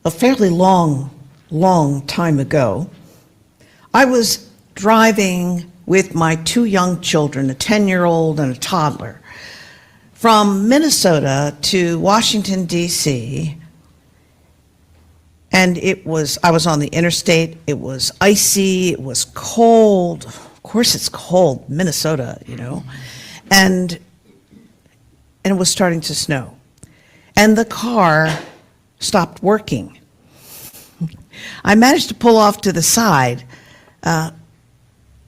a fairly long time ago, I was driving with my two young children, a 10-year-old and a toddler, from Minnesota to Washington, D.C., and I was on the interstate. It was icy, it was cold. Of course it's cold, Minnesota, and it was starting to snow. And the car stopped working. I managed to pull off to the side, and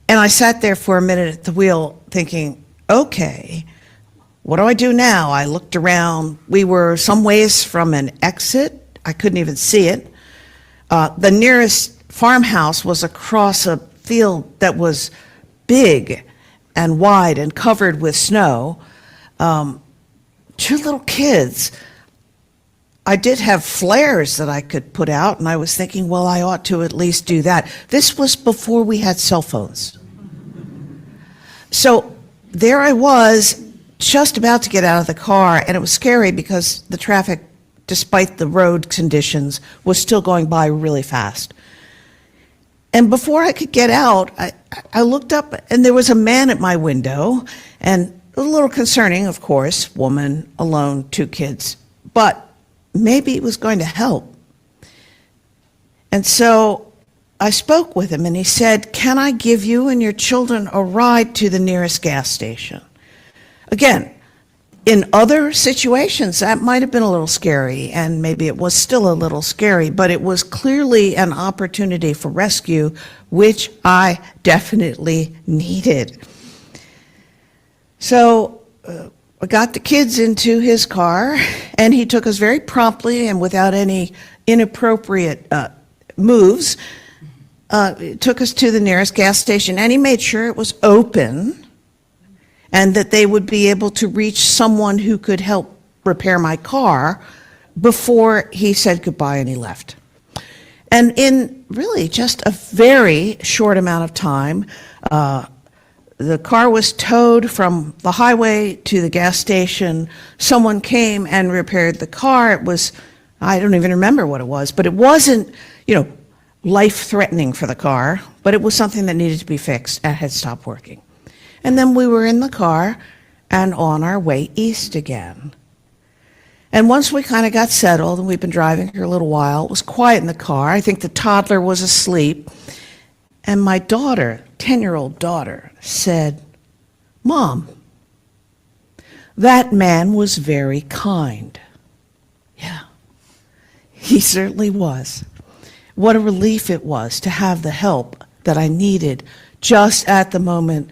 I sat there for a minute at the wheel thinking, okay, what do I do now? I looked around. We were some ways from an exit. I couldn't even see it. The nearest farmhouse was across a field that was big and wide and covered with snow. Two little kids. I did have flares that I could put out, and I was thinking, well, I ought to at least do that. This was before we had cell phones. So there I was, just about to get out of the car, and it was scary because the traffic, despite the road conditions, was still going by really fast. And before I could get out, I looked up, and there was a man at my window, and a little concerning, of course, woman, alone, two kids, but maybe it was going to help. And so I spoke with him, and he said, "Can I give you and your children a ride to the nearest gas station?" Again, in other situations, that might have been a little scary, and maybe it was still a little scary, but it was clearly an opportunity for rescue, which I definitely needed. So I got the kids into his car, and he took us very promptly and without any inappropriate moves, took us to the nearest gas station, and he made sure it was open and that they would be able to reach someone who could help repair my car before he said goodbye and he left. And in really just a very short amount of time, the car was towed from the highway to the gas station. Someone came and repaired the car. It was, I don't even remember what it was, but it wasn't, life-threatening for the car, but it was something that needed to be fixed and had stopped working. And then we were in the car and on our way east again. And once we kind of got settled, and we've been driving for a little while, it was quiet in the car. I think the toddler was asleep. And my daughter, 10-year-old daughter, said, "Mom, that man was very kind." Yeah, he certainly was. What a relief it was to have the help that I needed just at the moment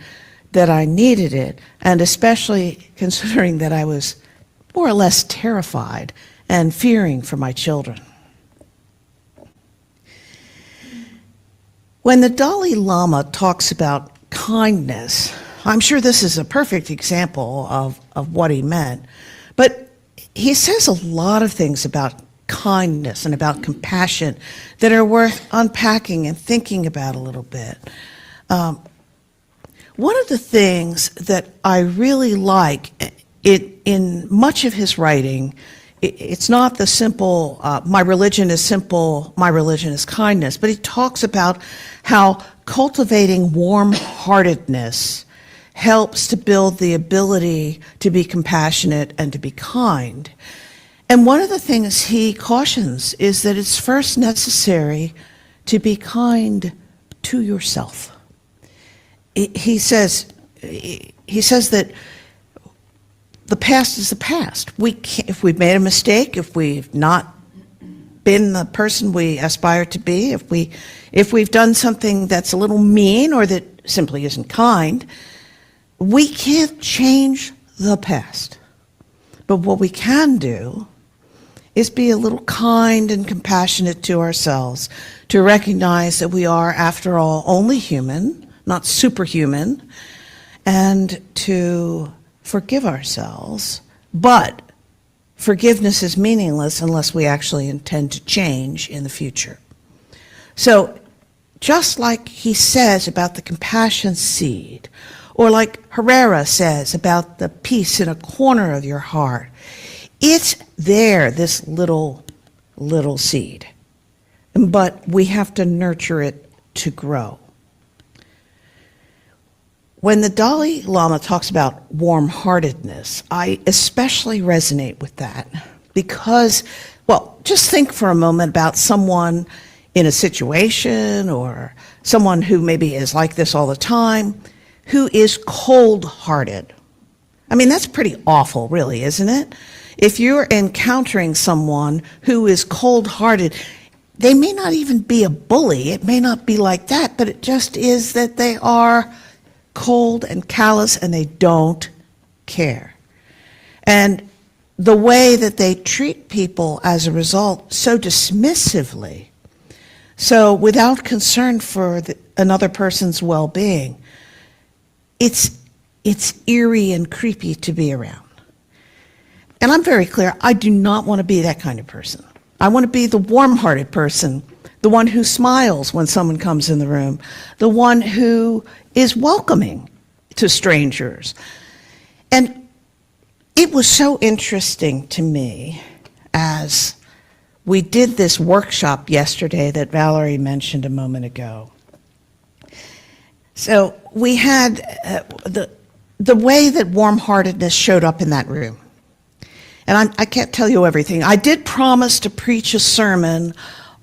that I needed it, and especially considering that I was more or less terrified and fearing for my children. When the Dalai Lama talks about kindness, I'm sure this is a perfect example of what he meant, but he says a lot of things about kindness and about compassion that are worth unpacking and thinking about a little bit. One of the things that I really like in much of his writing, it's not the simple, my religion is simple, my religion is kindness, but he talks about how cultivating warm-heartedness helps to build the ability to be compassionate and to be kind. And one of the things he cautions is that it's first necessary to be kind to yourself. He says that the past is the past. If we've made a mistake, if we've not been the person we aspire to be, if we've done something that's a little mean or that simply isn't kind, we can't change the past. But what we can do is be a little kind and compassionate to ourselves, to recognize that we are, after all, only human, not superhuman, and to forgive ourselves. But forgiveness is meaningless unless we actually intend to change in the future. So just like he says about the compassion seed, or like Herrera says about the peace in a corner of your heart, it's there, this little little seed, but we have to nurture it to grow. When the Dalai Lama talks about warm-heartedness, I especially resonate with that because, well, just think for a moment about someone in a situation or someone who maybe is like this all the time, who is cold-hearted. I mean, that's pretty awful, really, isn't it? If you're encountering someone who is cold-hearted, they may not even be a bully. It may not be like that, but it just is that they are cold and callous and they don't care. And the way that they treat people as a result so dismissively, so without concern for another person's well-being, it's eerie and creepy to be around. And I'm very clear, I do not want to be that kind of person. I want to be the warm-hearted person, the one who smiles when someone comes in the room, the one who is welcoming to strangers. And it was so interesting to me as we did this workshop yesterday that Valerie mentioned a moment ago. So we had the way that warm-heartedness showed up in that room. And I can't tell you everything. I did promise to preach a sermon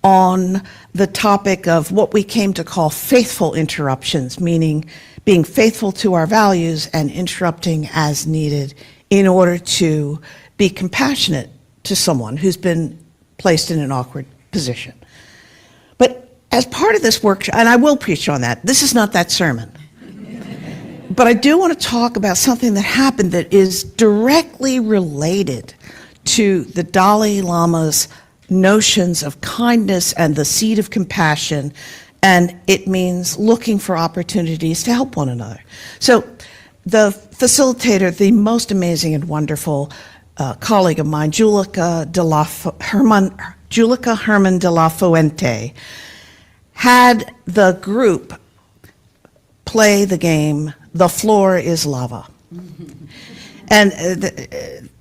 on the topic of what we came to call faithful interruptions, meaning being faithful to our values and interrupting as needed in order to be compassionate to someone who's been placed in an awkward position. But as part of this workshop, and I will preach on that, this is not that sermon. But I do want to talk about something that happened that is directly related to the Dalai Lama's notions of kindness and the seed of compassion, and it means looking for opportunities to help one another. So the facilitator, the most amazing and wonderful colleague of mine, Julika Herman de la Fuente, had the group play the game, The Floor is Lava. And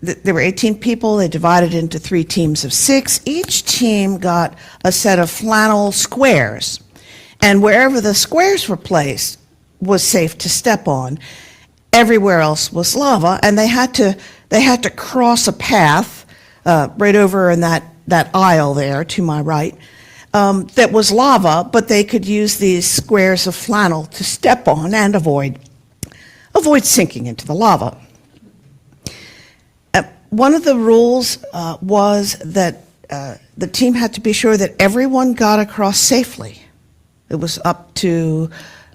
there were 18 people. They divided into 3 teams of 6. Each team got a set of flannel squares. And wherever the squares were placed was safe to step on. Everywhere else was lava. And they had to cross a path right over in that aisle there to my right that was lava, but they could use these squares of flannel to step on and avoid sinking into the lava. One of the rules was that the team had to be sure that everyone got across safely. It was up to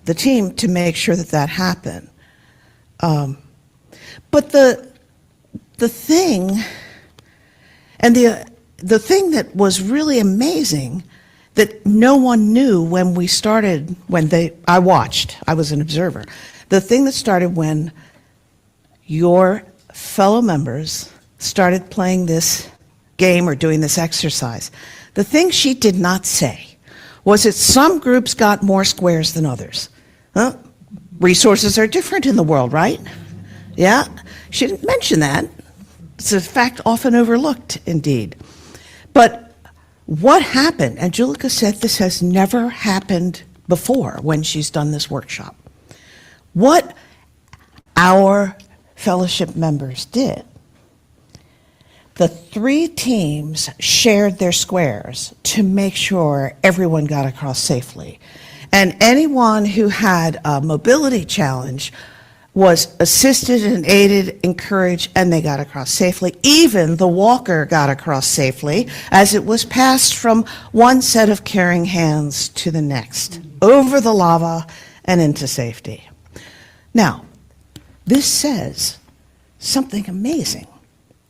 the team to make sure that happened. But the thing, and the thing that was really amazing that no one knew when we started, I watched, I was an observer. The thing that started when your fellow members started playing this game or doing this exercise, the thing she did not say was that some groups got more squares than others. Resources are different in the world, right? Yeah, she didn't mention that. It's a fact often overlooked, indeed. But what happened, and Julika said this has never happened before when she's done this workshop. What our fellowship members did, the 3 teams shared their squares to make sure everyone got across safely. And anyone who had a mobility challenge was assisted and aided, encouraged, and they got across safely. Even the walker got across safely as it was passed from one set of caring hands to the next, over the lava and into safety. Now, this says something amazing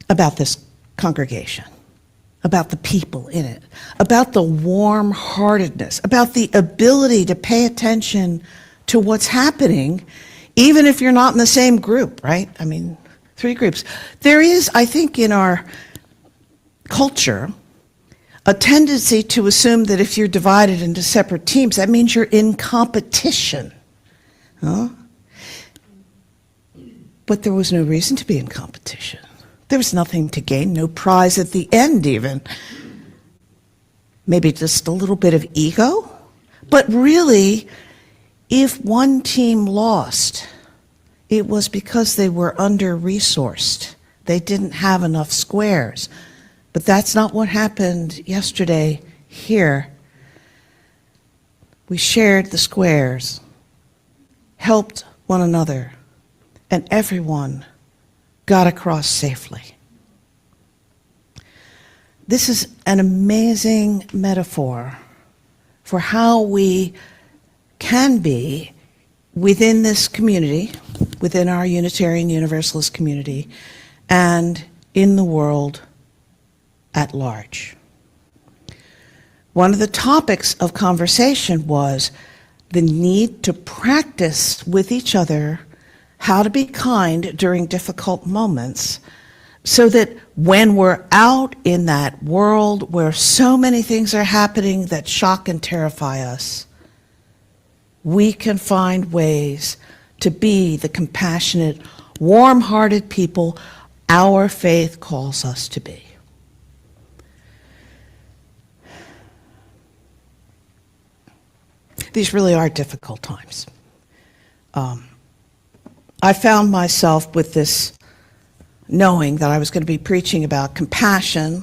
about this congregation, about the people in it, about the warm-heartedness, about the ability to pay attention to what's happening, even if you're not in the same group, right? I mean, 3 groups. There is, I think, in our culture, a tendency to assume that if you're divided into separate teams, that means you're in competition. Huh? But there was no reason to be in competition. There was nothing to gain, no prize at the end even. maybe just a little bit of ego. But really, if one team lost, it was because they were under-resourced. They didn't have enough squares. But that's not what happened yesterday here. We shared the squares, helped one another, and everyone got across safely. This is an amazing metaphor for how we can be within this community, within our Unitarian Universalist community, and in the world at large. One of the topics of conversation was the need to practice with each other how to be kind during difficult moments, so that when we're out in that world where so many things are happening that shock and terrify us, we can find ways to be the compassionate, warm-hearted people our faith calls us to be. These really are difficult times. I found myself with this knowing that I was going to be preaching about compassion.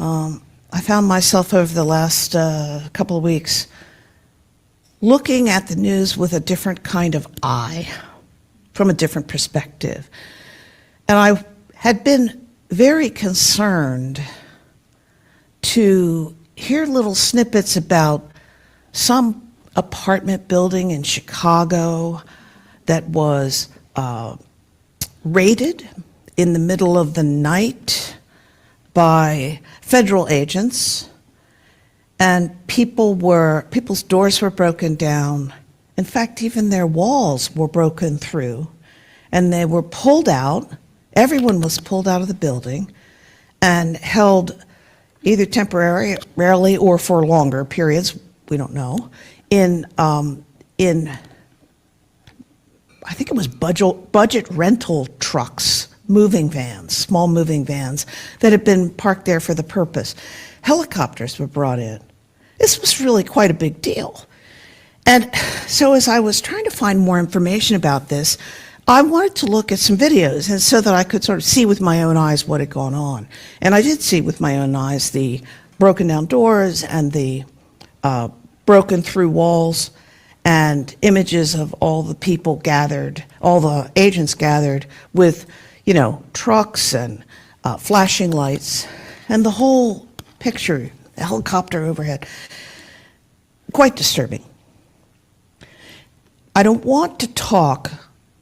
I found myself over the last couple of weeks looking at the news with a different kind of eye, from a different perspective. And I had been very concerned to hear little snippets about some apartment building in Chicago that was raided in the middle of the night by federal agents, and people's doors were broken down. In fact, even their walls were broken through, and they were pulled out. Everyone was pulled out of the building and held either temporarily or for longer periods, we don't know, in I think it was budget rental trucks, moving vans, small moving vans that had been parked there for the purpose. Helicopters were brought in. This was really quite a big deal. And so as I was trying to find more information about this, I wanted to look at some videos, and so that I could sort of see with my own eyes what had gone on. And I did see with my own eyes the broken down doors and the broken through walls, and images of all the people gathered, all the agents gathered with, trucks and flashing lights, and the whole picture, the helicopter overhead. Quite disturbing. I don't want to talk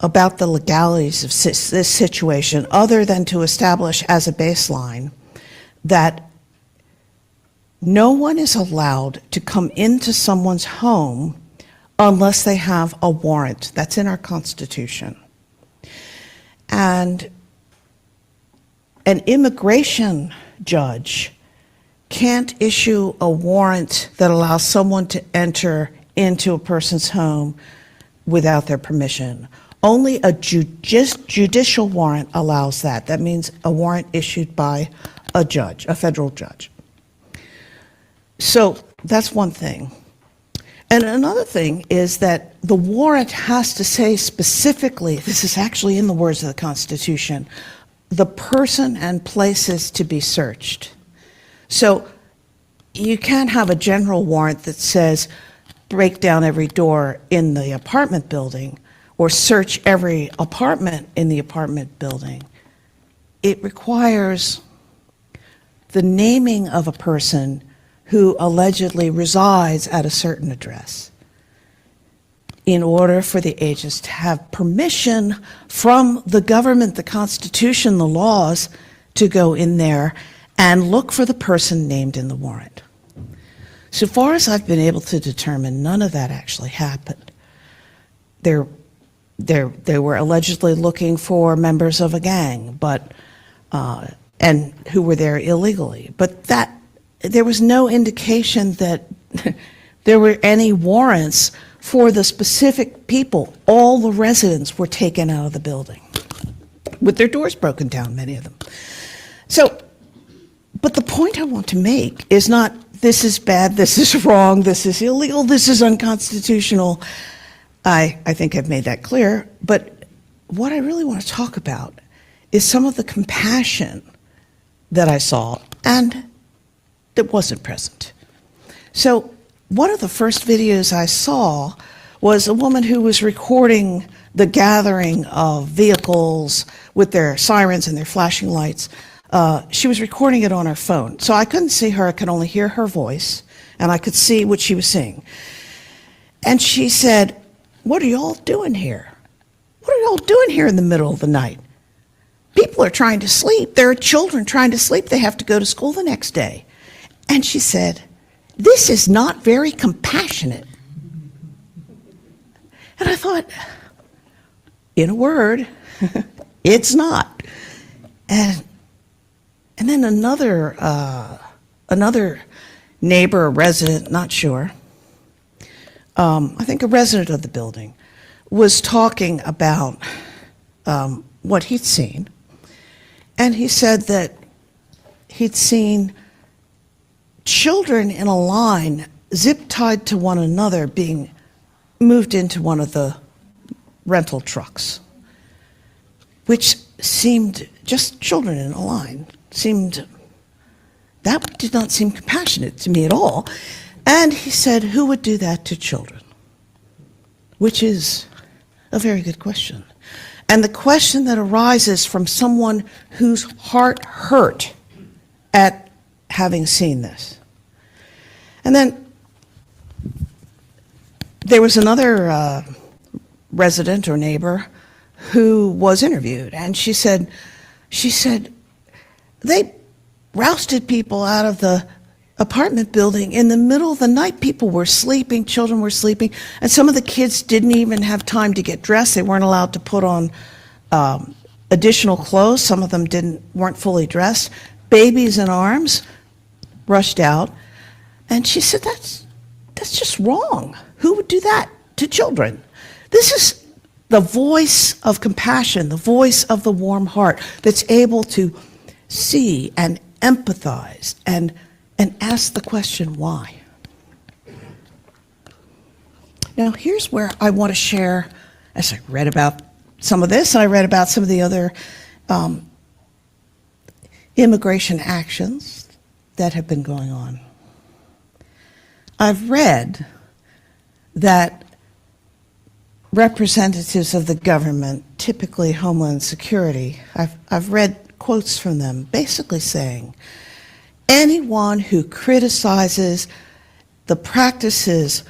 about the legalities of this situation other than to establish as a baseline that no one is allowed to come into someone's home unless they have a warrant. That's in our Constitution. And an immigration judge can't issue a warrant that allows someone to enter into a person's home without their permission. Only a judicial warrant allows that. That means a warrant issued by a judge, a federal judge. So that's one thing. And another thing is that the warrant has to say specifically, this is actually in the words of the Constitution, the person and places to be searched. So you can't have a general warrant that says break down every door in the apartment building or search every apartment in the apartment building. It requires the naming of a person who allegedly resides at a certain address in order for the agents to have permission from the government, the Constitution, the laws, to go in there and look for the person named in the warrant. So far as I've been able to determine, none of that actually happened. They were allegedly looking for members of a gang, and who were there illegally. But there was no indication that there were any warrants for the specific people. All the residents were taken out of the building with their doors broken down, many of them. So, but the point I want to make is not this is bad, this is wrong, this is illegal, this is unconstitutional. I think I've made that clear. But what I really want to talk about is some of the compassion that I saw and that wasn't present. So one of the first videos I saw was a woman who was recording the gathering of vehicles with their sirens and their flashing lights. She was recording it on her phone. So I couldn't see her, I could only hear her voice, and I could see what she was saying. And she said, "What are y'all doing here? What are y'all doing here in the middle of the night? People are trying to sleep. There are children trying to sleep. They have to go to school the next day." And she said, "This is not very compassionate." And I thought, in a word, it's not. And then another neighbor, a resident, not sure, I think a resident of the building, was talking about what he'd seen. And he said that he'd seen children in a line zip-tied to one another being moved into one of the rental trucks, which seemed just children in a line. That did not seem compassionate to me at all. And he said, who would do that to children? Which is a very good question. And the question that arises from someone whose heart hurt at having seen this. And then there was another resident or neighbor who was interviewed, and she said, they rousted people out of the apartment building in the middle of the night. People were sleeping, children were sleeping, and some of the kids didn't even have time to get dressed. They weren't allowed to put on additional clothes. Some of them weren't fully dressed. Babies in arms rushed out. And she said, that's just wrong. Who would do that to children? This is the voice of compassion, the voice of the warm heart that's able to see and empathize and ask the question, why? Now, here's where I want to share, as I read about some of this, and I read about some of the other immigration actions that have been going on. I've read that representatives of the government, typically Homeland Security, I've read quotes from them basically saying, anyone who criticizes the practices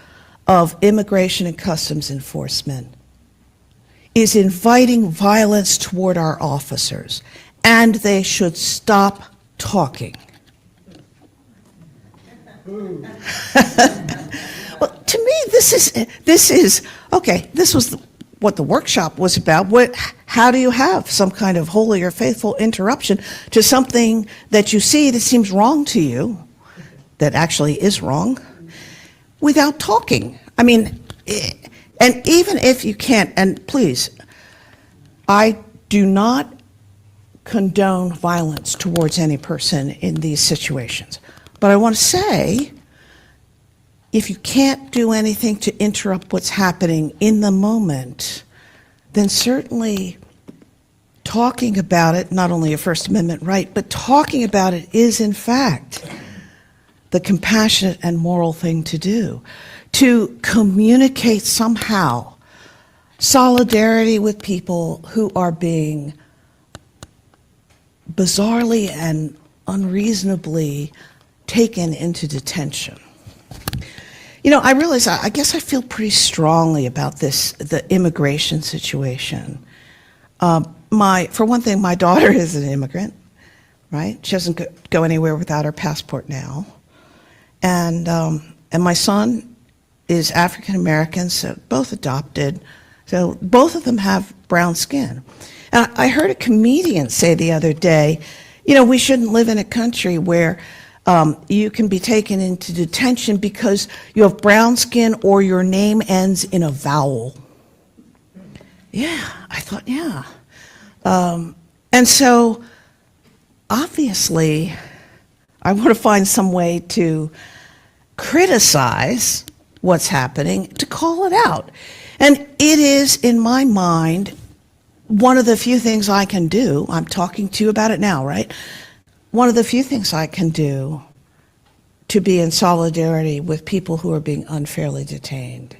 of immigration and customs enforcement is inviting violence toward our officers, and they should stop talking. Well, to me, this is okay. This was what the workshop was about. How do you have some kind of holy or faithful interruption to something that you see that seems wrong to you, that actually is wrong, without talking? I mean, and even if you can't, and please, I do not condone violence towards any person in these situations. But I want to say, if you can't do anything to interrupt what's happening in the moment, then certainly talking about it, not only a First Amendment right, but talking about it is in fact the compassionate and moral thing to do. To communicate somehow solidarity with people who are being bizarrely and unreasonably taken into detention. You know, I realize, I guess I feel pretty strongly about the immigration situation. For one thing, my daughter is an immigrant, right? She doesn't go anywhere without her passport now. And my son is African American, so both adopted. So both of them have brown skin. And I heard a comedian say the other day, you know, we shouldn't live in a country where you can be taken into detention because you have brown skin or your name ends in a vowel. Yeah, I thought, yeah. And so, obviously, I want to find some way to criticize what's happening, to call it out. And it is, in my mind, one of the few things I can do. I'm talking to you about it now, right? One of the few things I can do to be in solidarity with people who are being unfairly detained,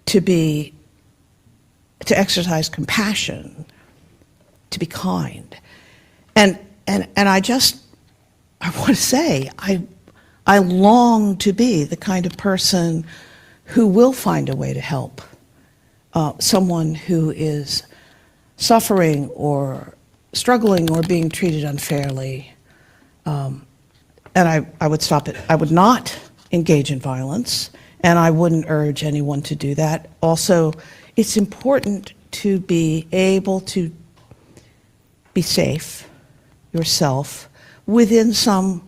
to exercise compassion, to be kind. And I want to say, I long to be the kind of person who will find a way to help someone who is suffering or struggling or being treated unfairly. And I would stop it. I would not engage in violence, and I wouldn't urge anyone to do that. Also, it's important to be able to be safe yourself within some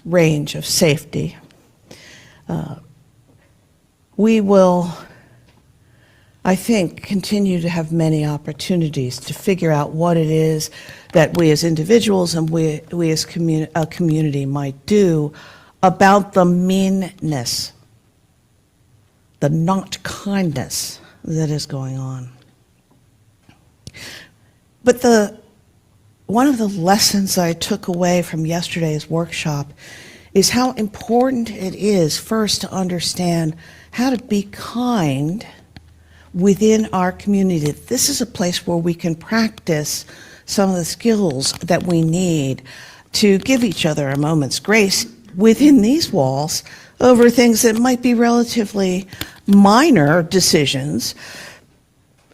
range of safety. We will, I think, continue to have many opportunities to figure out what it is that we as individuals and we as a community might do about the meanness, the not kindness that is going on. But one of the lessons I took away from yesterday's workshop is how important it is first to understand how to be kind within our community. This is a place where we can practice some of the skills that we need to give each other a moment's grace within these walls over things that might be relatively minor decisions,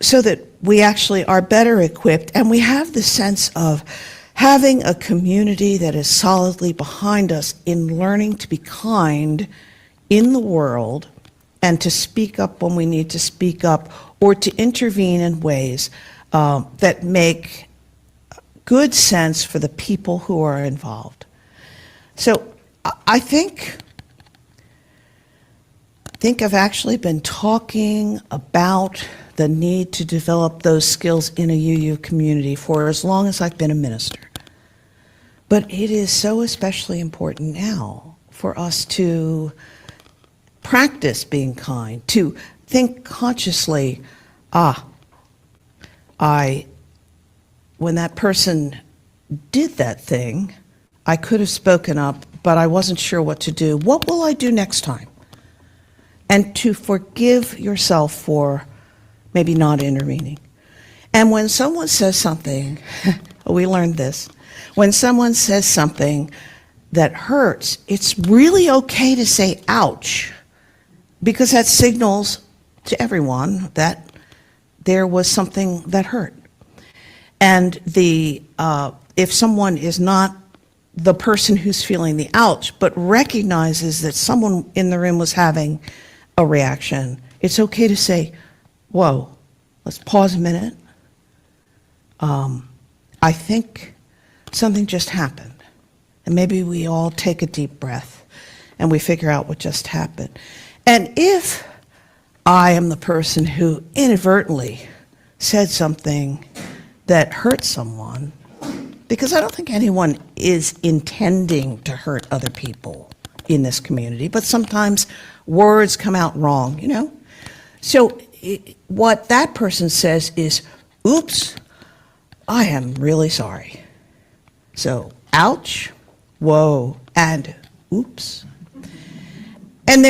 so that we actually are better equipped and we have the sense of having a community that is solidly behind us in learning to be kind in the world and to speak up when we need to speak up, or to intervene in ways that make good sense for the people who are involved. So I think I've actually been talking about the need to develop those skills in a UU community for as long as I've been a minister. But it is so especially important now for us to practice being kind, to think consciously, when that person did that thing, I could have spoken up, but I wasn't sure what to do. What will I do next time? And to forgive yourself for maybe not intervening. And when someone says something, we learned this, when someone says something that hurts, it's really okay to say ouch, because that signals to everyone that there was something that hurt. And if someone is not the person who's feeling the ouch, but recognizes that someone in the room was having a reaction, it's okay to say, whoa, let's pause a minute. I think something just happened. And maybe we all take a deep breath and we figure out what just happened. And if I am the person who inadvertently said something that hurt someone, because I don't think anyone is intending to hurt other people in this community, but sometimes words come out wrong, you know? So what that person says is, oops, I am really sorry. So, ouch, whoa, and oops. And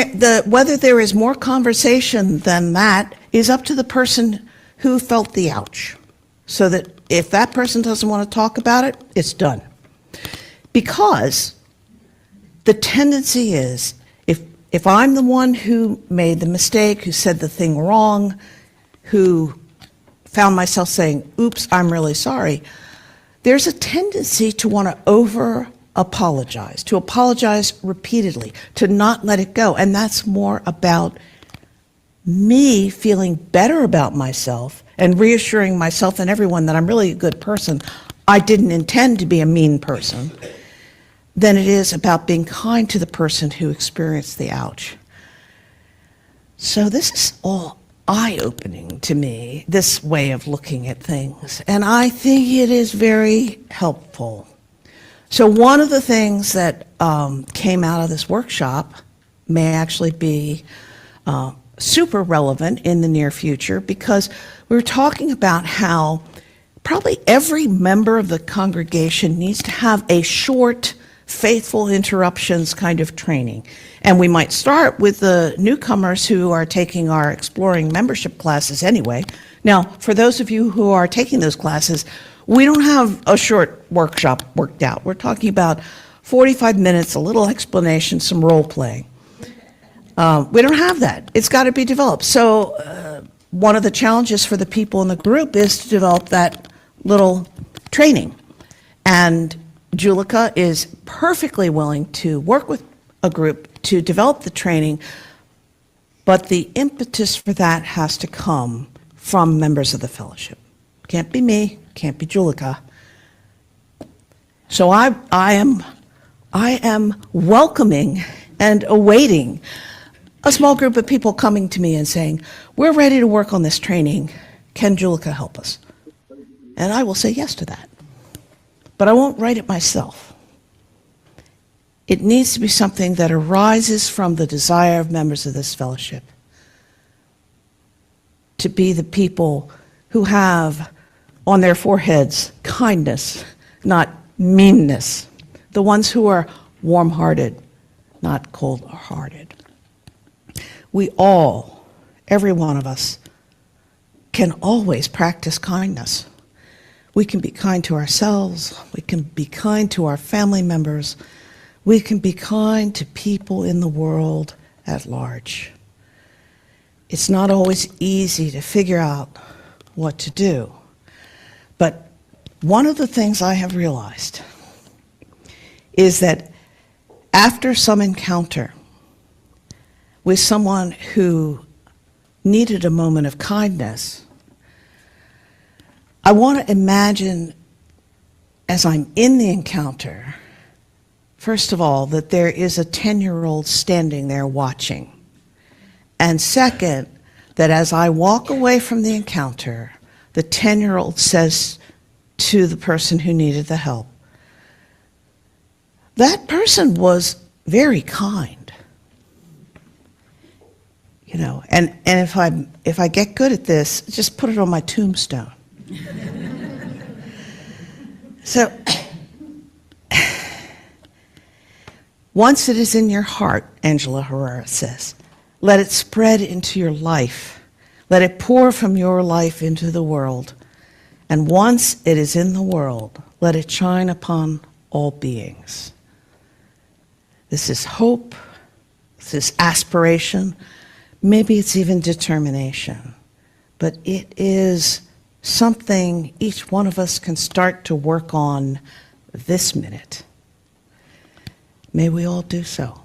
whether there is more conversation than that is up to the person who felt the ouch. So that if that person doesn't want to talk about it, it's done. Because the tendency is, if I'm the one who made the mistake, who said the thing wrong, who found myself saying, oops, I'm really sorry, there's a tendency to want to over-apologize, to apologize repeatedly, to not let it go. And that's more about me feeling better about myself and reassuring myself and everyone that I'm really a good person. I didn't intend to be a mean person, than it is about being kind to the person who experienced the ouch. So this is all eye-opening to me, this way of looking at things, and I think it is very helpful. So one of the things that came out of this workshop may actually be super relevant in the near future, because we were talking about how probably every member of the congregation needs to have a short, faithful interruptions kind of training. And we might start with the newcomers who are taking our exploring membership classes anyway. Now, for those of you who are taking those classes, we don't have a short workshop worked out. We're talking about 45 minutes, a little explanation, some role playing. We don't have that. It's got to be developed. So one of the challenges for the people in the group is to develop that little training. And Julika is perfectly willing to work with a group to develop the training, but the impetus for that has to come from members of the fellowship. Can't be me, can't be Julika. So I am welcoming and awaiting a small group of people coming to me and saying, we're ready to work on this training. Can Julika help us? And I will say yes to that. But I won't write it myself. It needs to be something that arises from the desire of members of this fellowship to be the people who have on their foreheads kindness, not meanness. The ones who are warm-hearted, not cold-hearted. We all, every one of us, can always practice kindness. We can be kind to ourselves. We can be kind to our family members. We can be kind to people in the world at large. It's not always easy to figure out what to do. But one of the things I have realized is that after some encounter with someone who needed a moment of kindness, I want to imagine, as I'm in the encounter, first of all, that there is a 10-year-old standing there watching. And second, that as I walk away from the encounter, the 10-year-old says to the person who needed the help, that person was very kind. You know, and if I get good at this, just put it on my tombstone. So once it is in your heart, Angela Herrera says, let it spread into your life. Let it pour from your life into the world. And once it is in the world, let it shine upon all beings. This is hope. This is aspiration. Maybe it's even determination. But it is something each one of us can start to work on this minute. May we all do so.